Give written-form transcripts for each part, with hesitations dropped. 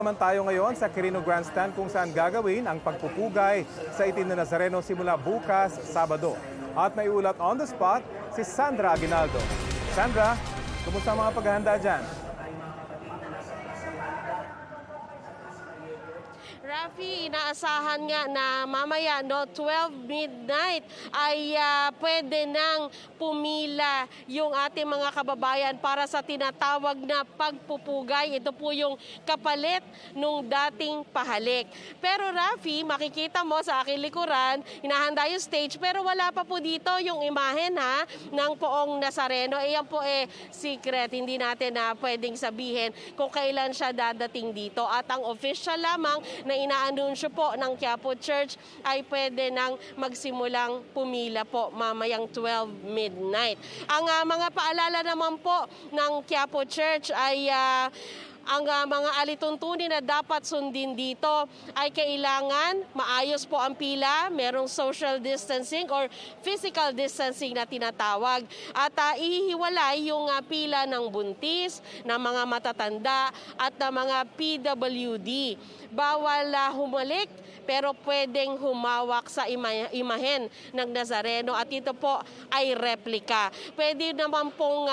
Naman tayo ngayon sa Quirino Grandstand kung saan gagawin ang pagpupugay sa itim na Nazareno simula bukas, Sabado. At may ulat on the spot si Sandra Aguinaldo. Sandra, kumusta ang mga paghahanda dyan? Rafi, inaasahan nga na mamaya 12 midnight ay pwede nang pumila yung ating mga kababayan para sa tinatawag na pagpupugay. Ito po yung kapalit nung dating pahalik. Pero Rafi, makikita mo sa aking likuran, hinahanda yung stage pero wala pa po dito yung imahen ng Poong Nazareno. Yan po secret, hindi natin na pwedeng sabihin kung kailan siya dadating dito. At ang official lamang na inaanunsyo po ng Quiapo Church ay pwede nang magsimulang pumila po mamayang 12 midnight. Ang mga paalala naman po ng Quiapo Church ay ang mga alituntunin na dapat sundin dito ay kailangan maayos po ang pila, merong social distancing or physical distancing na tinatawag. At ihiwalay yung pila ng buntis, ng mga matatanda at ng mga PWD. Bawal humalik pero pwedeng humawak sa imahen ng Nazareno at ito po ay replika. Pwede naman pong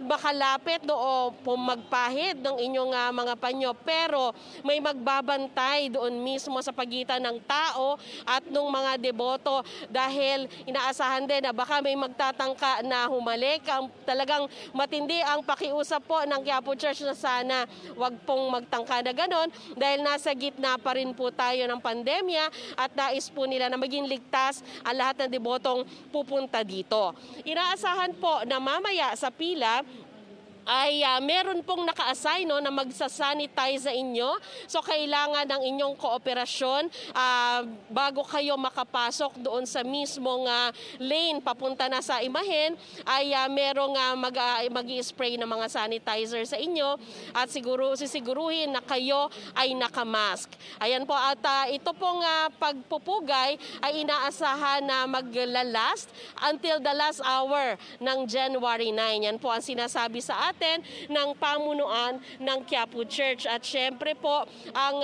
makalapit o magpahid ng inyong mga panyo pero may magbabantay doon mismo sa pagitan ng tao at ng mga deboto dahil inaasahan din na baka may magtatangka na humalik. Talagang matindi ang pakiusap po ng Quiapo Church na sana wag pong magtangka na ganon dahil nasa gitna pa rin po tayo ng pandemya at nais po nila na maging ligtas ang lahat ng debotong pupunta dito. Inaasahan po na mamaya sa pila ay meron pong naka-assign na magsasanitize sa inyo. So kailangan ng inyong kooperasyon bago kayo makapasok doon sa mismong lane papunta na sa imahen ay merong mag-i-spray ng mga sanitizer sa inyo at sisiguruhin na kayo ay nakamask. Ayan po at ito pong pagpupugay ay inaasahan na maglalast until the last hour ng January 9. Yan po ang sinasabi sa atin ng pamunuan ng Quiapo Church. At syempre po, ang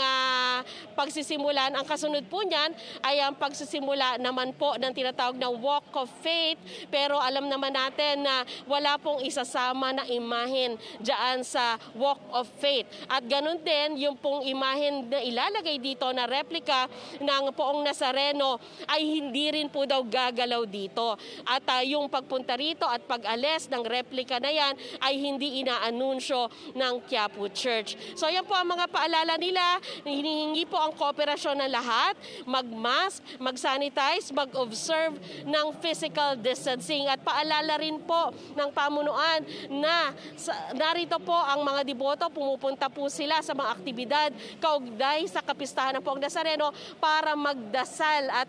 pagsisimulan, ang kasunod po niyan ay ang pagsisimula naman po ng tinatawag na Walk of Faith. Pero alam naman natin na wala pong isasama na imahen dyan sa Walk of Faith. At ganun din, yung pong imahen na ilalagay dito na replika ng Poong Nazareno ay hindi rin po daw gagalaw dito. At yung pagpunta rito at pag-alis ng replika na yan ay hindi inaanunsyo ng Quiapo Church. So yan po ang mga paalala nila. Hinihingi po ang kooperasyon ng lahat, mag-mask, mag-sanitize, mag-observe ng physical distancing. At paalala rin po ng pamunuan na narito po ang mga deboto, pumupunta po sila sa mga aktibidad kaugnay sa kapistahan ng Poong Nazareno para magdasal at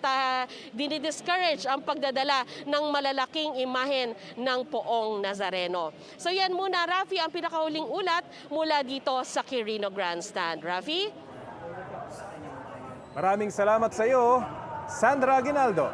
dinidiscourage ang pagdadala ng malalaking imahen ng Poong Nazareno. So yan muna, Rafi, ang pinakahuling ulat mula dito sa Quirino Grandstand. Rafi? Maraming salamat sa iyo, Sandra Aguinaldo.